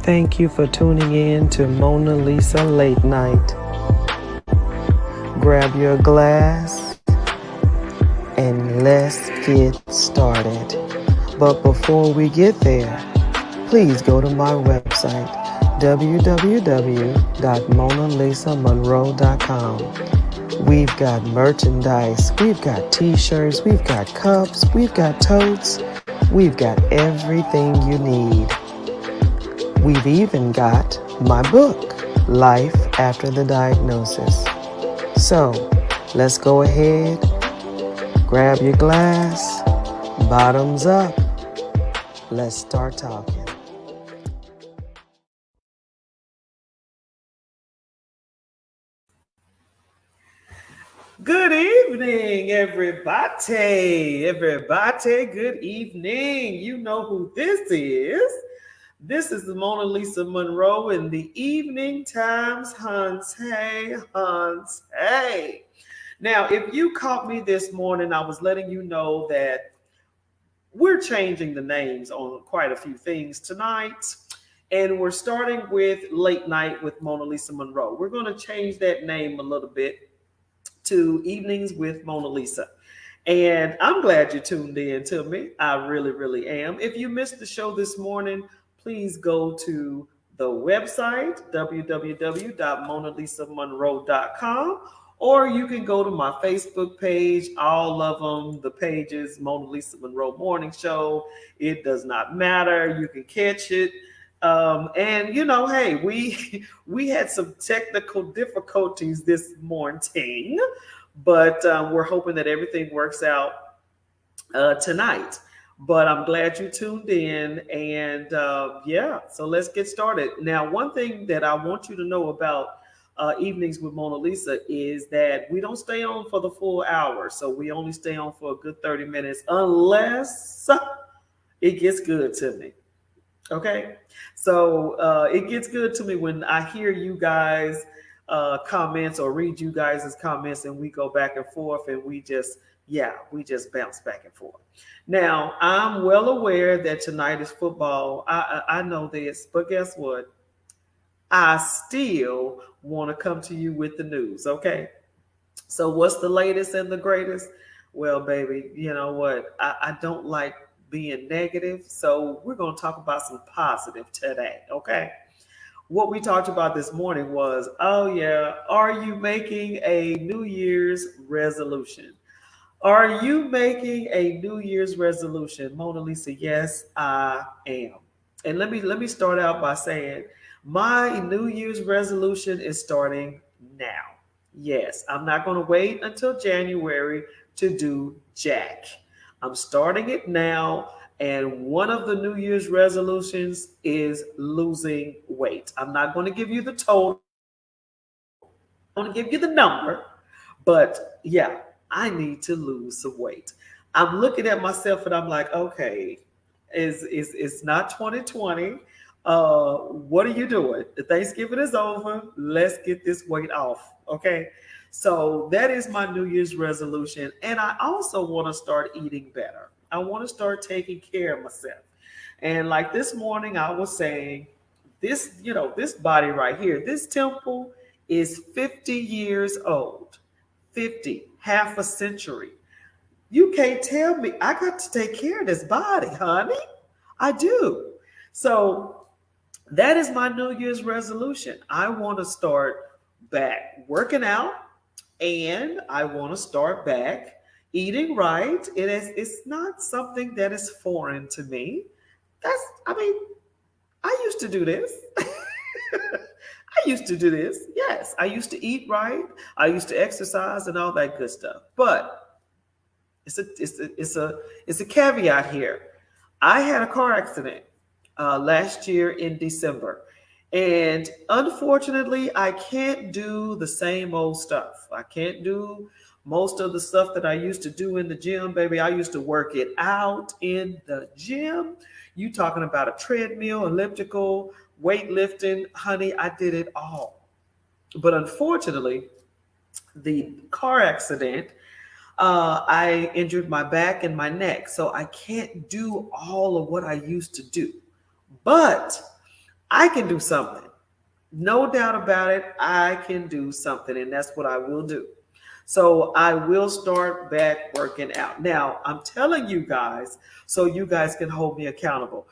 Thank you for tuning in to MonaLisa Late Night. Grab your glass and let's get started. But before we get there, please go to my website, www.MonaLisaMonroe.com. We've got merchandise, we've got t-shirts, we've got cups, we've got totes, we've got everything you need. We've even got my book, Life After the Diagnosis. So, let's go ahead, grab your glass, bottoms up. Let's start talking. Good evening, everybody. Good evening. You know who this is. This is the MonaLisa Monroe in the evening times. Hunts, hey. Now, if you caught me this morning, I was letting you know that we're changing the names on quite a few things tonight. And we're starting with Late Night with MonaLisa Monroe. We're going to change that name a little bit to Evenings with MonaLisa. And I'm glad you tuned in to me. I really, really am. If you missed the show this morning, please go to the website, www.MonaLisaMonroe.com, or you can go to my Facebook page, all of them, the pages, MonaLisa Monroe Morning Show. It does not matter. You can catch it. And you know, hey, we had some technical difficulties this morning, but we're hoping that everything works out tonight. But I'm glad you tuned in, and yeah, so let's get started. Now, one thing that I want you to know about Evenings with MonaLisa is that we don't stay on for the full hour, so we only stay on for a good 30 minutes unless it gets good to me. Okay, so it gets good to me when I hear you guys comments or read you guys' comments, and we go back and forth, and we just bounce back and forth. Now, I'm well aware that tonight is football. I know this, but guess what? I still want to come to you with the news. Okay, so what's the latest and the greatest? Well, baby, you know what? I don't like being negative. So we're going to talk about some positive today. Okay. What we talked about this morning was, oh yeah, are you making a New Year's resolution? Are you making a New Year's resolution? MonaLisa, yes, I am. And let me start out by saying my New Year's resolution is starting now. Yes, I'm not going to wait until January to do Jack. I'm starting it now. And one of the New Year's resolutions is losing weight. I'm not going to give you the total, I'm going to give you the number, but yeah, I need to lose some weight. I'm looking at myself and I'm like, okay, it's not 2020. What are you doing? The Thanksgiving is over. Let's get this weight off. Okay. So that is my New Year's resolution. And I also want to start eating better. I want to start taking care of myself. And like this morning, I was saying, this body right here, this temple is 50 years old. 50, half a century. You can't tell me I got to take care of this body, honey. I do. So that is my New Year's resolution. I want to start back working out, and I want to start back eating right. It's not something that is foreign to me. I mean, I used to do this. I used to do this. Yes, I used to eat right. I used to exercise and all that good stuff. But it's a caveat here. I had a car accident last year in December, and unfortunately, I can't do the same old stuff. I can't do most of the stuff that I used to do in the gym, baby. I used to work it out in the gym. You talking about a treadmill, elliptical, weightlifting, honey, I did it all. But unfortunately, the car accident, I injured my back and my neck. So I can't do all of what I used to do. But I can do something. No doubt about it. I can do something, and that's what I will do. So I will start back working out. Now, I'm telling you guys, so you guys can hold me accountable.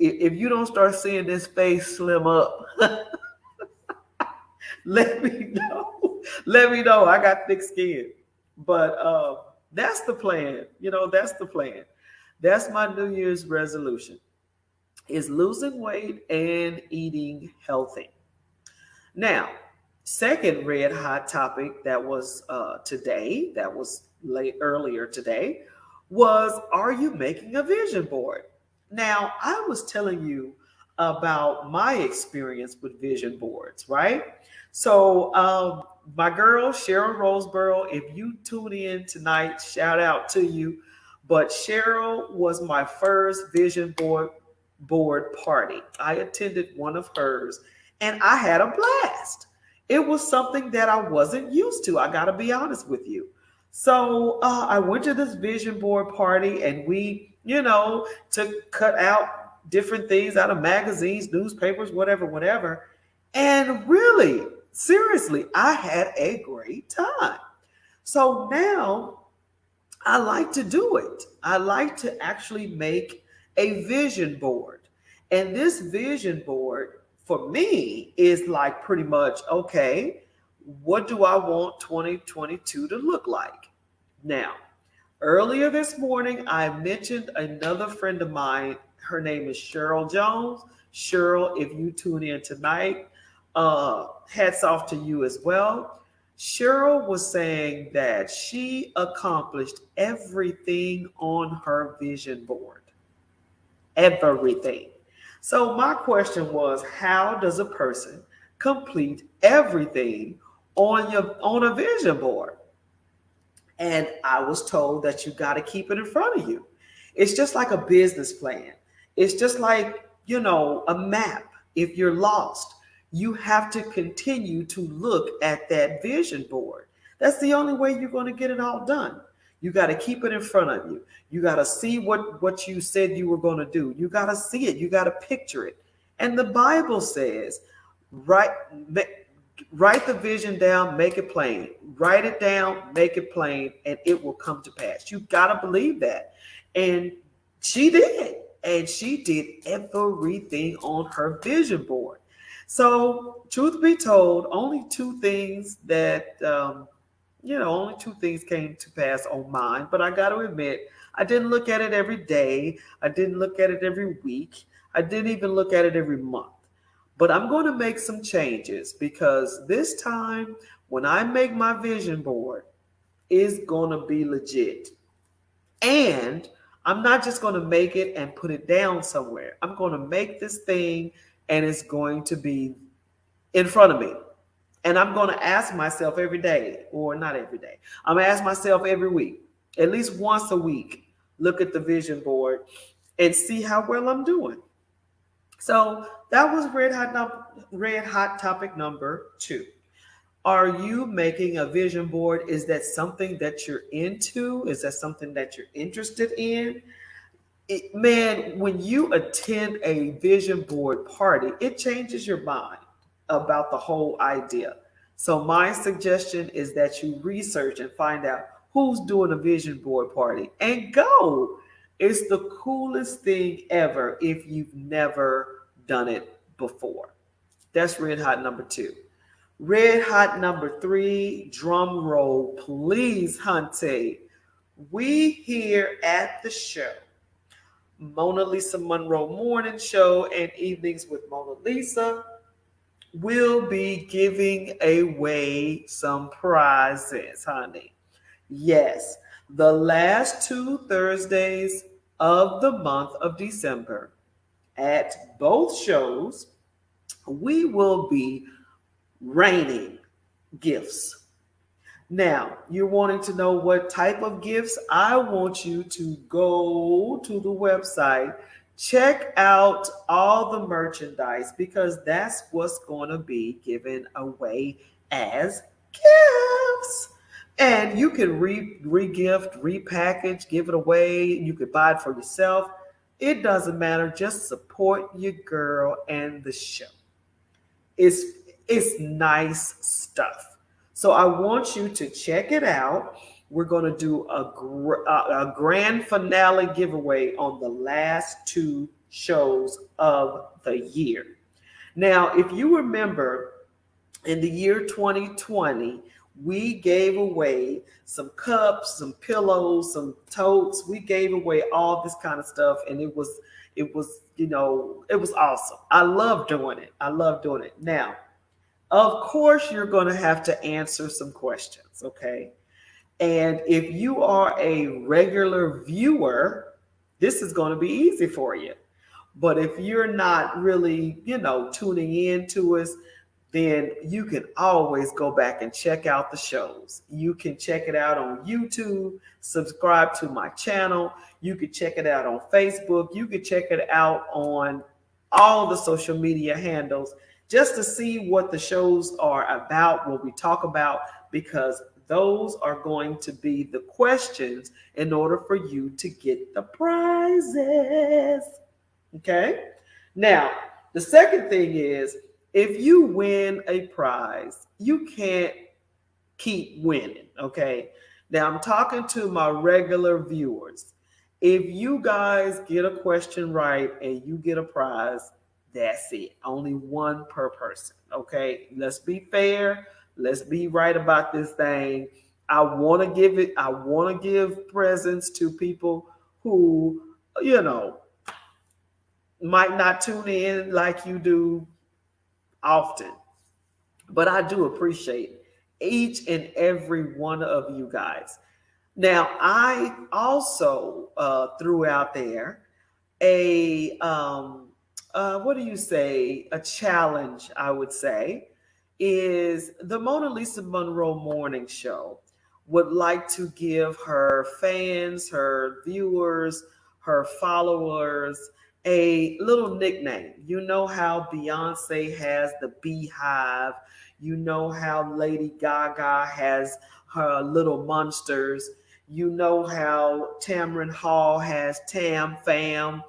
If you don't start seeing this face slim up, let me know. Let me know. I got thick skin. But that's the plan. That's the plan. That's my New Year's resolution is losing weight and eating healthy. Now, second red hot topic that was today, that was late earlier today, was are you making a vision board? Now, I was telling you about my experience with vision boards, right? So, my girl, Cheryl Roseborough, if you tune in tonight, shout out to you. But Cheryl was my first vision board party. I attended one of hers and I had a blast. It was something that I wasn't used to. I got to be honest with you. So I went to this vision board party and we, took cut out different things out of magazines, newspapers, whatever, whatever. And really, seriously, I had a great time. So now I like to do it. I like to actually make a vision board. And this vision board for me is like pretty much okay, what do I want 2022 to look like? Now, earlier this morning, I mentioned another friend of mine. Her name is Cheryl Jones. Cheryl, if you tune in tonight, hats off to you as well. Cheryl was saying that she accomplished everything on her vision board. Everything. So my question was, how does a person complete everything on a vision board? And I was told that you got to keep it in front of you. It's just like a business plan. It's just like, a map. If you're lost, you have to continue to look at that vision board. That's the only way you're going to get it all done. You got to keep it in front of you. You got to see what you said you were going to do. You got to see it. You got to picture it. And the Bible says, write the vision down, make it plain. Write it down, make it plain, and it will come to pass. You got to believe that. And she did. And she did everything on her vision board. So, truth be told, only two things came to pass on mine. But I got to admit, I didn't look at it every day. I didn't look at it every week. I didn't even look at it every month. But I'm going to make some changes because this time, when I make my vision board, it's going to be legit. And I'm not just going to make it and put it down somewhere. I'm going to make this thing and it's going to be in front of me. And I'm going to ask myself every day, or not every day. I'm going to ask myself every week, at least once a week, look at the vision board and see how well I'm doing. So that was red hot topic number 2. Are you making a vision board? Is that something that you're into? Is that something that you're interested in? Man, when you attend a vision board party, it changes your mind about the whole idea. So my suggestion is that you research and find out who's doing a vision board party and go. It's the coolest thing ever if you've never done it before. That's red hot number 2. Red hot number 3, drum roll, please, Hunty. We here at the show, MonaLisa Monroe Morning Show and Evenings with MonaLisa, will be giving away some prizes, honey. Yes, the last 2 Thursdays of the month of December at both shows, we will be raining gifts. Now, you're wanting to know what type of gifts? I want you to go to the website, check out all the merchandise because that's what's going to be given away as gifts. And you can re-gift, repackage, give it away. You could buy it for yourself. It doesn't matter. Just support your girl and the show. It's it's nice stuff. So I want you to check it out. We're going to do a grand finale giveaway on the last two shows of the year. Now, if you remember, in the year 2020, we gave away some cups, some pillows, some totes. We gave away all this kind of stuff, and it was awesome. I love doing it. I love doing it. Now, of course, you're going to have to answer some questions, okay? And if you are a regular viewer, this is going to be easy for you. But if you're not really, tuning in to us, then you can always go back and check out the shows. You can check it out on YouTube, subscribe to my channel. You can check it out on Facebook. You can check it out on all the social media handles just to see what the shows are about, what we talk about, because those are going to be the questions in order for you to get the prizes. Okay? Now, the second thing is, if you win a prize, you can't keep winning, okay? Now, I'm talking to my regular viewers. If you guys get a question right and you get a prize, that's it. Only one per person, okay? Let's be fair. Let's be right about this thing. I want to give presents to people who, might not tune in like you do often, but I do appreciate each and every one of you guys. Now, I also threw out there a what do you say? A challenge, I would say, is the MonaLisa Monroe Morning Show would like to give her fans, her viewers, her followers a little nickname. You know how Beyonce has the Beehive. You know how Lady Gaga has her little monsters. You know how Tamron Hall has Tam Fam.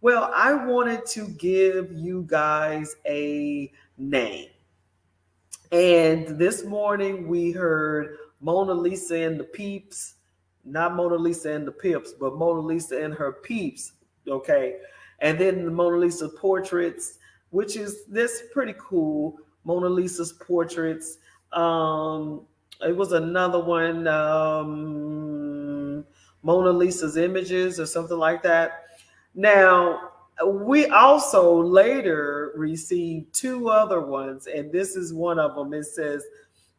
Well, I wanted to give you guys a name. And this morning we heard MonaLisa and the Peeps, not MonaLisa and the Pips, but MonaLisa and her Peeps, okay? And then the MonaLisa portraits, which is this pretty cool. MonaLisa's portraits. It was another one, MonaLisa's images or something like that. Now, we also later received two other ones, and this is one of them. It says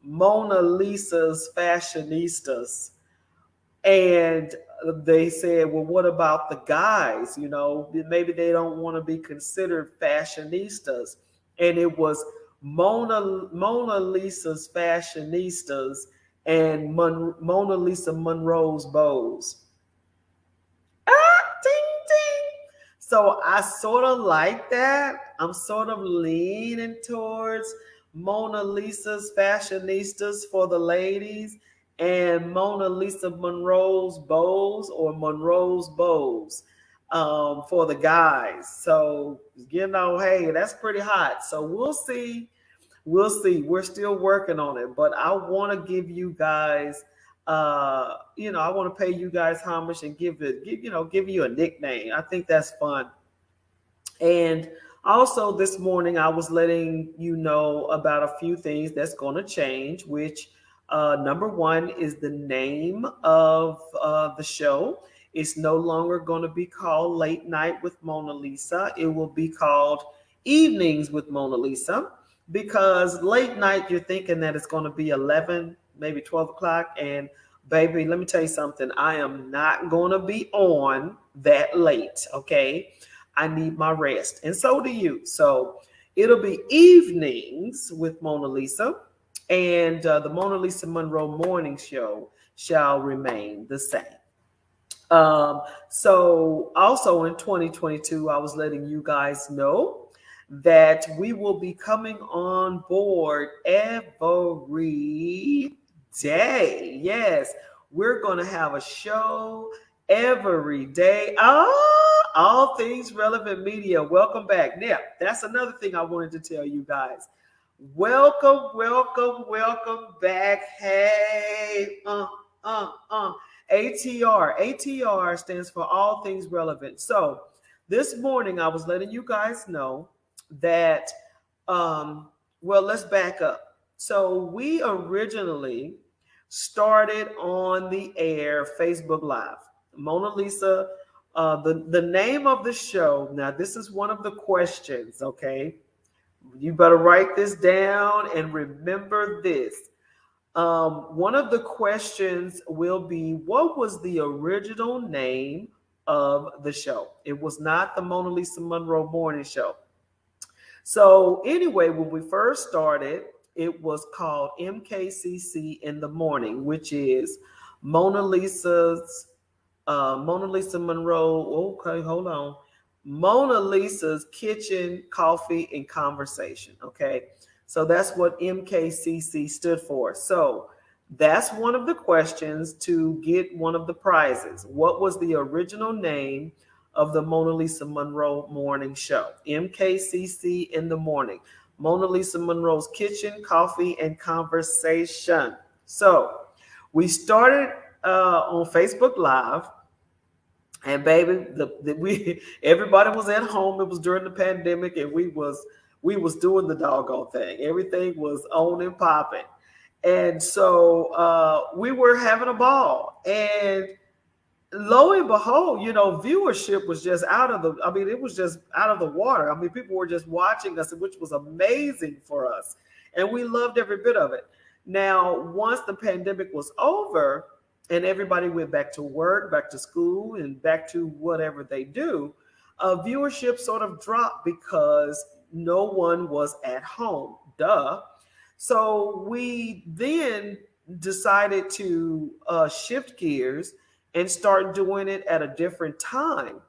MonaLisa's Fashionistas. And they said, well, what about the guys? Maybe they don't want to be considered fashionistas. And it was MonaLisa's Fashionistas and MonaLisa Monroe's Bows. Ding, ding. So I sort of like that. I'm sort of leaning towards MonaLisa's Fashionistas for the ladies and MonaLisa Monroe's Bows or Monroe's Bows for the guys. So, hey, that's pretty hot. So we'll see. We'll see. We're still working on it, but I want to give you guys, I want to pay you guys homage and give you a nickname. I think that's fun. And also this morning, I was letting you know about a few things that's going to change, which number one is the name of the show. It's no longer going to be called Late Night with MonaLisa. It will be called Evenings with MonaLisa, because late night, you're thinking that it's going to be 11, maybe 12 o'clock. And baby, let me tell you something. I am not going to be on that late, okay? I need my rest. And so do you. So it'll be Evenings with MonaLisa. And the MonaLisa Monroe Morning Show shall remain the same. So also in 2022, I was letting you guys know that we will be coming on board every day. Yes, we're going to have a show every day. All Things Relevant Media. Welcome back. Now, that's another thing I wanted to tell you guys. Welcome, welcome, welcome back. Hey, ATR. ATR stands for All Things Relevant. So this morning I was letting you guys know that, well, let's back up. So we originally started on the air Facebook Live. MonaLisa, the name of the show. Now, this is one of the questions, okay? You better write this down and remember this. One of the questions will be, what was the original name of the show? It was not the MonaLisa Monroe Morning Show. So anyway, when we first started, it was called MKCC in the Morning, which is MonaLisa's MonaLisa Monroe. Okay, hold on. MonaLisa's Kitchen, Coffee, and Conversation. Okay, so that's what MKCC stood for. So that's one of the questions to get one of the prizes. What was the original name of the MonaLisa Monroe Morning Show? MKCC in the Morning. MonaLisa Monroe's Kitchen, Coffee, and Conversation. So we started on Facebook Live. And baby, we everybody was at home. It was during the pandemic, and we was doing the doggone thing. Everything was on and popping, and so we were having a ball. And lo and behold, viewership was just out of the. I mean, it was just out of the water. I mean, people were just watching us, which was amazing for us, and we loved every bit of it. Now, once the pandemic was over and everybody went back to work, back to school, and back to whatever they do, viewership sort of dropped because no one was at home. Duh. So we then decided to shift gears and start doing it at a different time.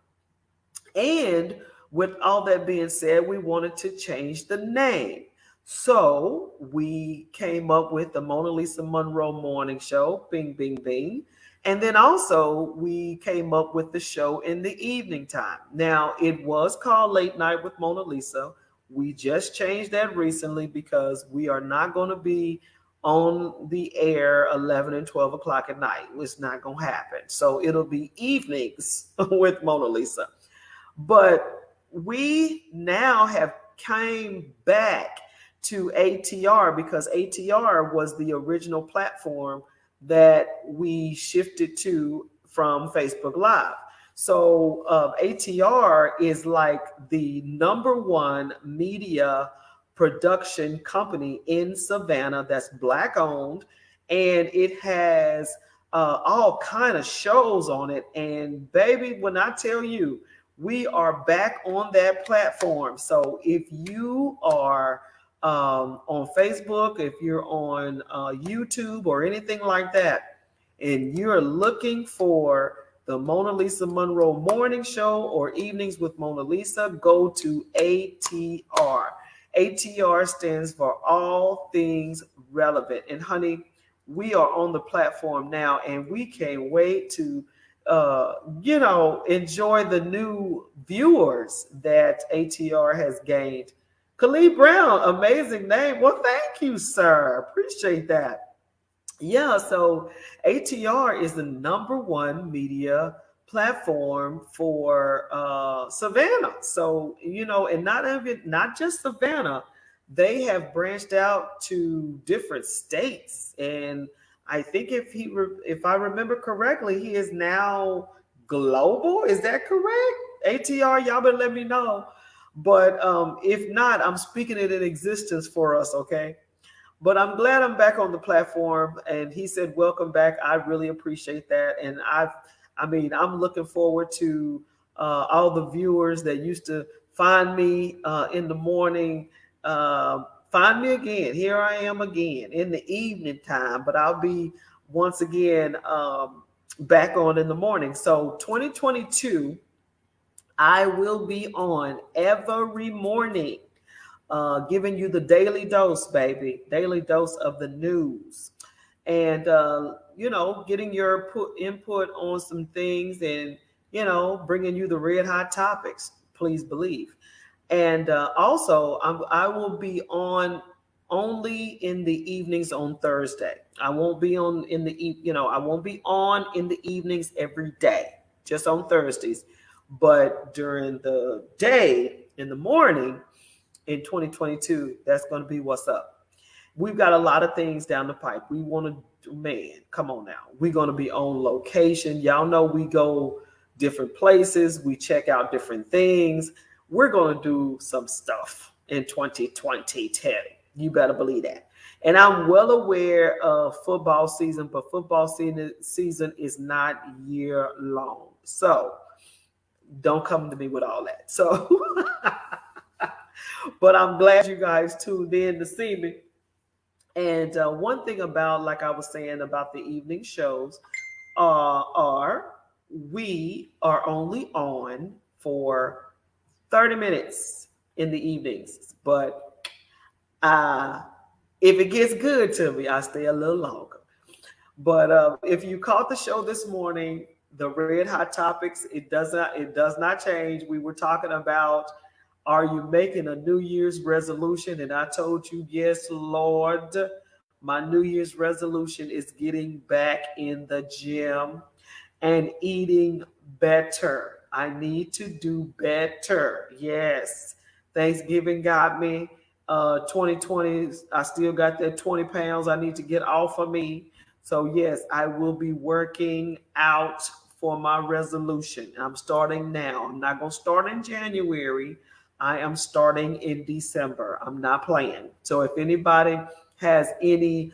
And with all that being said, we wanted to change the name. So we came up with the MonaLisa Monroe Morning Show, bing, bing, bing. And then also we came up with the show in the evening time. Now, it was called Late Night with MonaLisa. We just changed that recently because we are not going to be on the air 11 and 12 o'clock at night. It's not going to happen. So it'll be evenings with MonaLisa. But we now have came back to ATR because ATR was the original platform that we shifted to from Facebook Live. So ATR is like the #1 media production company in Savannah that's Black owned, and it has all kind of shows on it. And baby, when I tell you, we are back on that platform. So if you are on Facebook, if you're on YouTube or anything like that, and you're looking for the MonaLisa Monroe Morning Show or Evenings with MonaLisa, go to ATR. ATR stands for All Things Relevant. And honey, we are on the platform now, and we can't wait to enjoy the new viewers that ATR has gained. Khalid Brown, amazing name. Well, thank you, sir. Appreciate that. Yeah, so ATR is the #1 media platform for Savannah. So, and not just Savannah, they have branched out to different states. And I think if I remember correctly, he is now global. Is that correct? ATR, y'all better let me know. But if not, I'm speaking it in existence for us, okay? But I'm glad I'm back on the platform. And he said, welcome back. I really appreciate that. And I'm looking forward to all the viewers that used to find me in the morning. Find me again. Here I am again in the evening time, but I'll be once again back on in the morning. So 2022, I will be on every morning, giving you the daily dose, baby, daily dose of the news, and getting your input on some things, and bringing you the red hot topics. Please believe. And also, I will be on only in the evenings on Thursday. I won't be on in the I won't be on in the evenings every day, just on Thursdays. But during the day in the morning in 2022, that's going to be what's up. We've got a lot of things down the pipe. We want to, man, come on now. We're going to be on location. Y'all know we go different places. We check out different things. We're going to do some stuff in 2022. You better believe that. And I'm well aware of football season, but football season is not year long. So don't come to me with all that. So, but I'm glad you guys tuned in to see me. And one thing about, like I was saying about the evening shows, are we are only on for 30 minutes in the evenings. But if it gets good to me, I stay a little longer. But if you caught the show this morning, the red hot topics, it does not change. We were talking about, are you making a New Year's resolution? And I told you, yes, Lord, my New Year's resolution is getting back in the gym and eating better. I need to do better. Yes. Thanksgiving got me. 2020, I still got that 20 pounds I need to get off of me. So yes, I will be working out for my resolution. I'm starting now. I'm not going to start in January. I am starting in December. I'm not playing. So if anybody has any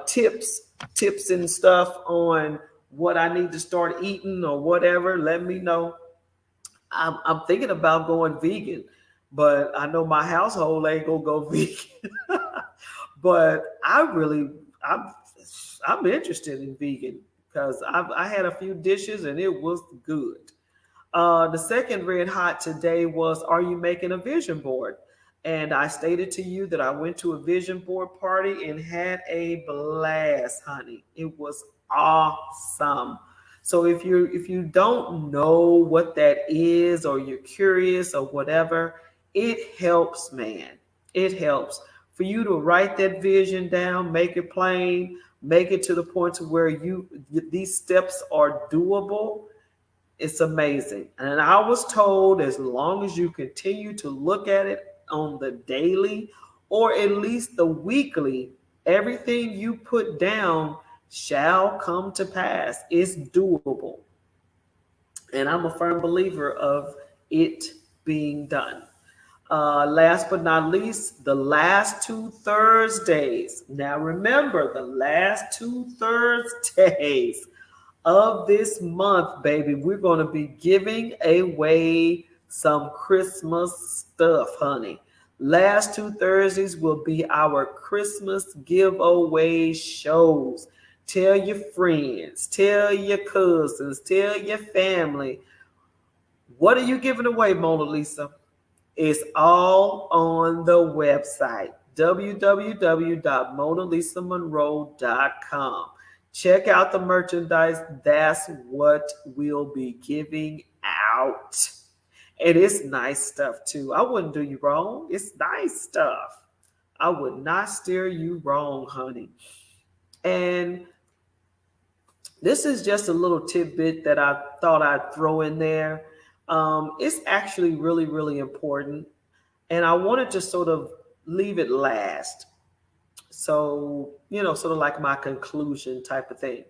tips and stuff on what I need to start eating or whatever, let me know. I'm thinking about going vegan, but I know my household ain't gonna go vegan. But I'm interested in vegan because I had a few dishes and it was good. The second red hot today was, are you making a vision board? And I stated to you that I went to a vision board party and had a blast, honey. It was awesome. So if you don't know what that is, or you're curious or whatever, it helps, man. It helps for you to write that vision down, make it plain, make it to the point to where these steps are doable. It's amazing. And I was told, as long as you continue to look at it on the daily or at least the weekly, everything you put down shall come to pass. It's doable. And I'm a firm believer of it being done. Last but not least, the last 2 Thursdays. Now remember, the last 2 Thursdays of this month, baby, we're going to be giving away some Christmas stuff, honey. Last 2 Thursdays will be our Christmas giveaway shows. Tell your friends, tell your cousins, tell your family. What are you giving away, MonaLisa? It's all on the website, www.MonaLisaMonroe.com. Check out the merchandise. That's what we'll be giving out. And it's nice stuff too. I wouldn't do you wrong. It's nice stuff. I would not steer you wrong, honey. And this is just a little tidbit that I thought I'd throw in there. It's actually really, really important. And I wanted to sort of leave it last. So, sort of like my conclusion type of thing.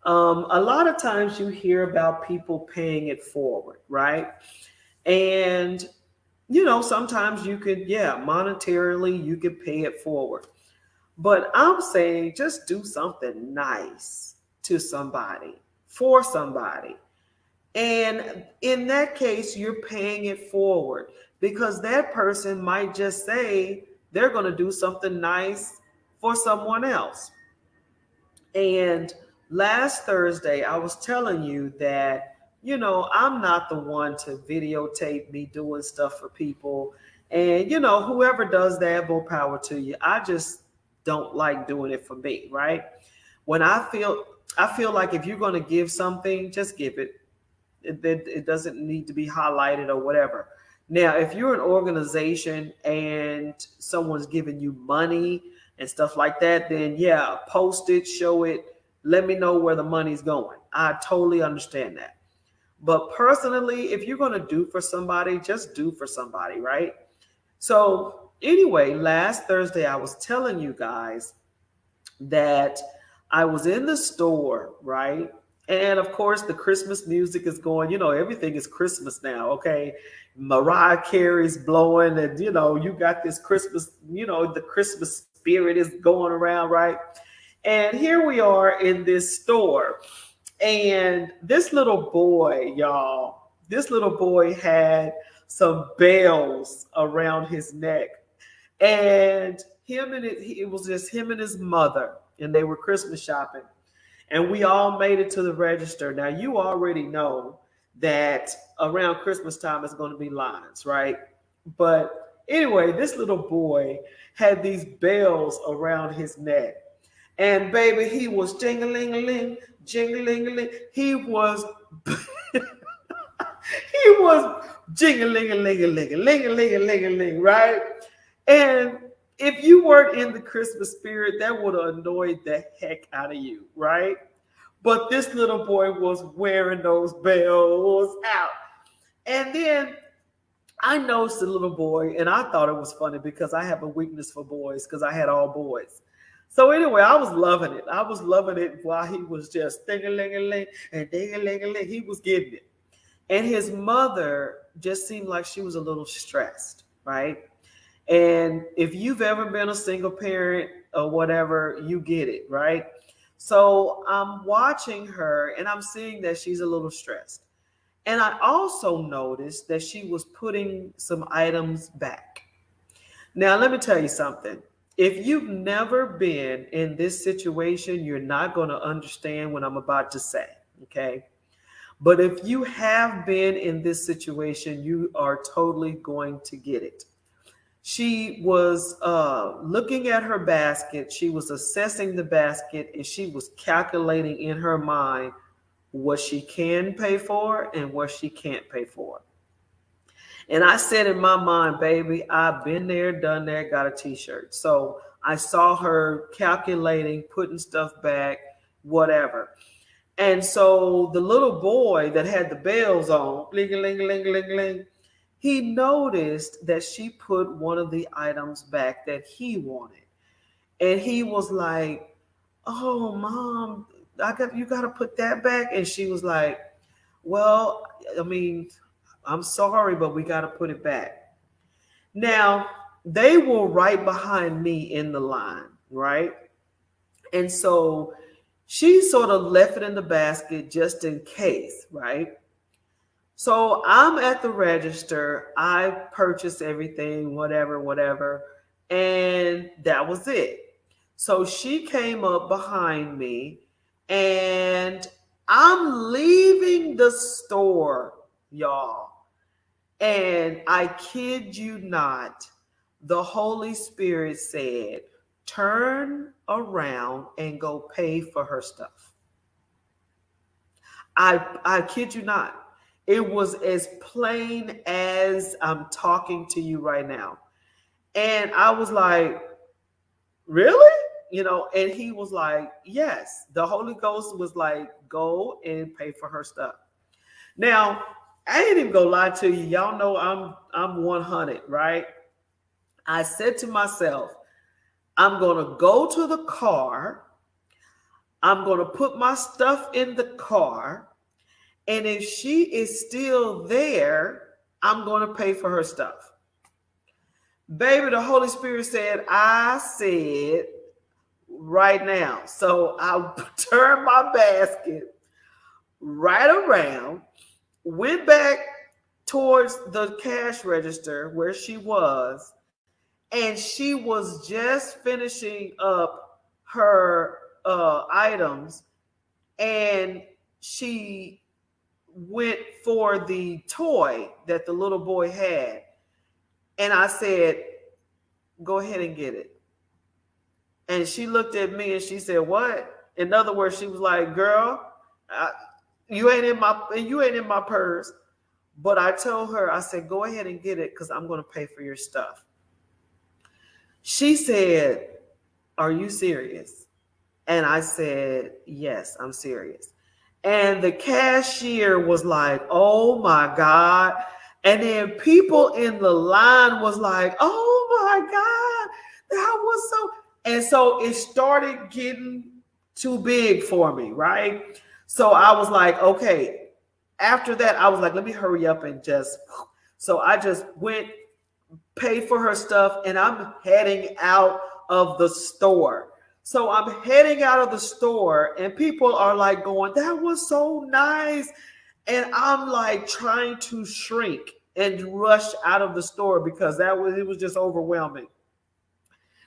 A lot of times you hear about people paying it forward, right? And, sometimes you could, monetarily, you could pay it forward. But I'm saying just do something nice to somebody, for somebody. And in that case, you're paying it forward because that person might just say they're going to do something nice for someone else. And last Thursday, I was telling you that, I'm not the one to videotape me doing stuff for people. And, whoever does that, more power to you. I just don't like doing it for me, right? When I feel like if you're going to give something, just give it. It doesn't need to be highlighted or whatever. Now, if you're an organization and someone's giving you money and stuff like that, then yeah, post it, show it, let me know where the money's going. I totally understand that. But personally, if you're going to do for somebody, just do for somebody, right? So, anyway, last Thursday, I was telling you guys that I was in the store, right? And of course, the Christmas music is going, everything is Christmas now, okay? Mariah Carey's blowing, and you got this Christmas, the Christmas spirit is going around, right? And here we are in this store. And this little boy, y'all, this little boy had some bells around his neck. And it was just him and his mother, and they were Christmas shopping. And we all made it to the register. Now, you already know that around Christmas time it's going to be lines, right? But anyway, this little boy had these bells around his neck. And baby, he was jingling-a-ling, jingling-a-ling. He was he was jingling-a-ling-a-ling, right? And if you weren't in the Christmas spirit, that would have annoyed the heck out of you, right? But this little boy was wearing those bells out. And then I noticed the little boy, and I thought it was funny because I have a weakness for boys because I had all boys. So anyway, I was loving it. I was loving it while he was just ding-a-ling-a-ling and ding-a-ling-a-ling. He was getting it. And his mother just seemed like she was a little stressed, right? And if you've ever been a single parent or whatever, you get it, right? So I'm watching her and I'm seeing that she's a little stressed. And I also noticed that she was putting some items back. Now, let me tell you something. If you've never been in this situation, you're not going to understand what I'm about to say, okay? But if you have been in this situation, you are totally going to get it. She was looking at her basket. She was assessing the basket, and she was calculating in her mind what she can pay for and what she can't pay for. And I said in my mind, baby, I've been there, done that, got a t-shirt. So I saw her calculating, putting stuff back, whatever. And so the little boy that had the bells on, ling ling ling ling ling, he noticed that she put one of the items back that he wanted. And he was like, "Oh, mom, you got to put that back." And she was like, "Well, I mean, I'm sorry, but we got to put it back." Now, they were right behind me in the line, right? And so she sort of left it in the basket just in case, right? So I'm at the register. I purchased everything, whatever, whatever. And that was it. So she came up behind me and I'm leaving the store, y'all. And I kid you not, the Holy Spirit said, turn around and go pay for her stuff. I kid you not. It was as plain as I'm talking to you right now. And I was like, really? And he was like, yes. The Holy Ghost was like, go and pay for her stuff. Now, I ain't even gonna lie to you. Y'all know I'm 100, right? I said to myself, I'm gonna go to the car. I'm gonna put my stuff in the car. And if she is still there, I'm going to pay for her stuff. Baby, the Holy Spirit said, I said right now. So I turned my basket right around, went back towards the cash register where she was, and she was just finishing up her items, and she went for the toy that the little boy had. And I said, go ahead and get it. And she looked at me and she said, what? In other words, she was like, girl, You ain't in my purse. But I told her, I said, go ahead and get it because I'm going to pay for your stuff. She said, are you serious? And I said, yes, I'm serious. And the cashier was like, oh my God. And then people in the line was like, oh my God, that was so. And so it started getting too big for me, right? So I was like, okay. After that, I was like, let me hurry up and just. So I just went, paid for her stuff, and I'm heading out of the store. So I'm heading out of the store, and people are like going, that was so nice. And I'm like trying to shrink and rush out of the store because it was just overwhelming.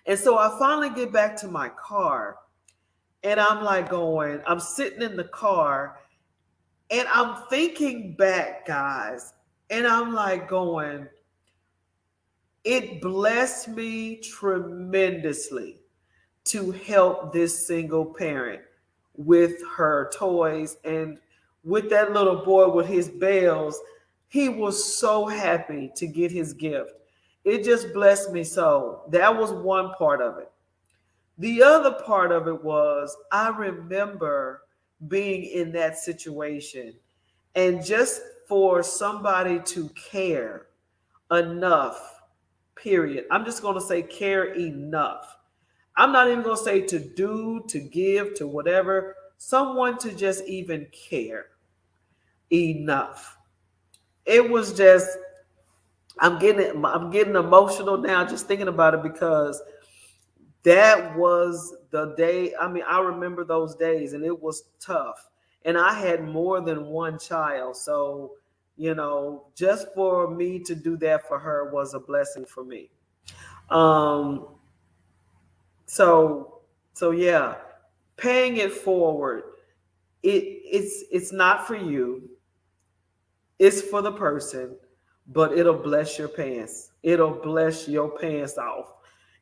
And so I finally get back to my car, and I'm like going, I'm sitting in the car, and I'm thinking back, guys, and I'm like going, it blessed me tremendously to help this single parent with her toys and with that little boy with his bells. He was so happy to get his gift. It just blessed me so. That was one part of it. The other part of it was I remember being in that situation, and just for somebody to care enough, period. I'm just going to say care enough. I'm not even going to say to do, to give, to whatever. Someone to just even care enough. It was just, I'm getting emotional now just thinking about it because that was the day. I mean, I remember those days and it was tough. And I had more than one child. So, just for me to do that for her was a blessing for me. Um, so so yeah, paying it forward. It's not for you. It's for the person, but it'll bless your pants. It'll bless your pants off.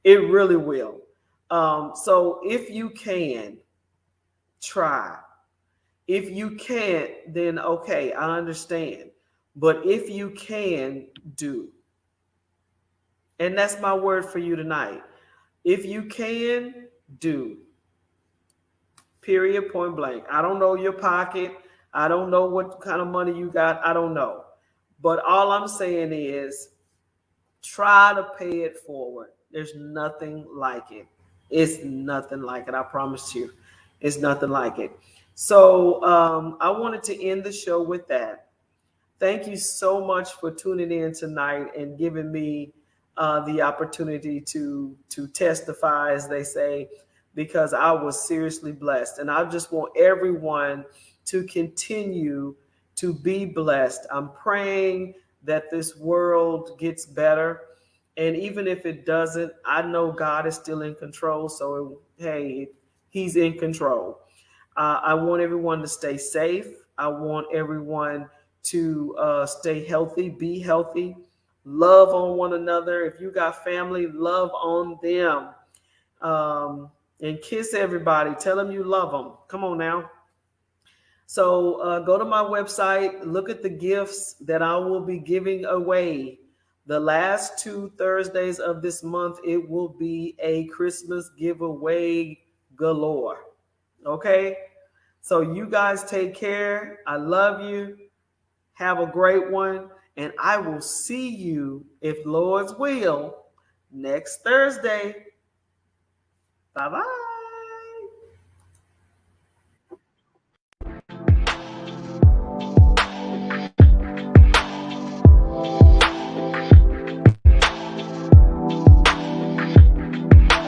It really will. So if you can, try. If you can't, then okay, I understand. But if you can, do. And that's my word for you tonight. If you can, do. Period, point blank. I don't know your pocket. I don't know what kind of money you got. I don't know. But all I'm saying is try to pay it forward. There's nothing like it. It's nothing like it. I promise you. It's nothing like it. So I wanted to end the show with that. Thank you so much for tuning in tonight and giving me the opportunity to testify, as they say, because I was seriously blessed. And I just want everyone to continue to be blessed. I'm praying that this world gets better. And even if it doesn't, I know God is still in control. So, hey, He's in control. I want everyone to stay safe. I want everyone to stay healthy, be healthy, love on one another. If you got family, love on them. And kiss everybody. Tell them you love them. Come on now. So go to my website, look at the gifts that I will be giving away. The last 2 Thursdays of this month, it will be a Christmas giveaway galore. Okay? So you guys take care. I love you. Have a great one. And I will see you, if Lord's will, next Thursday. Bye-bye.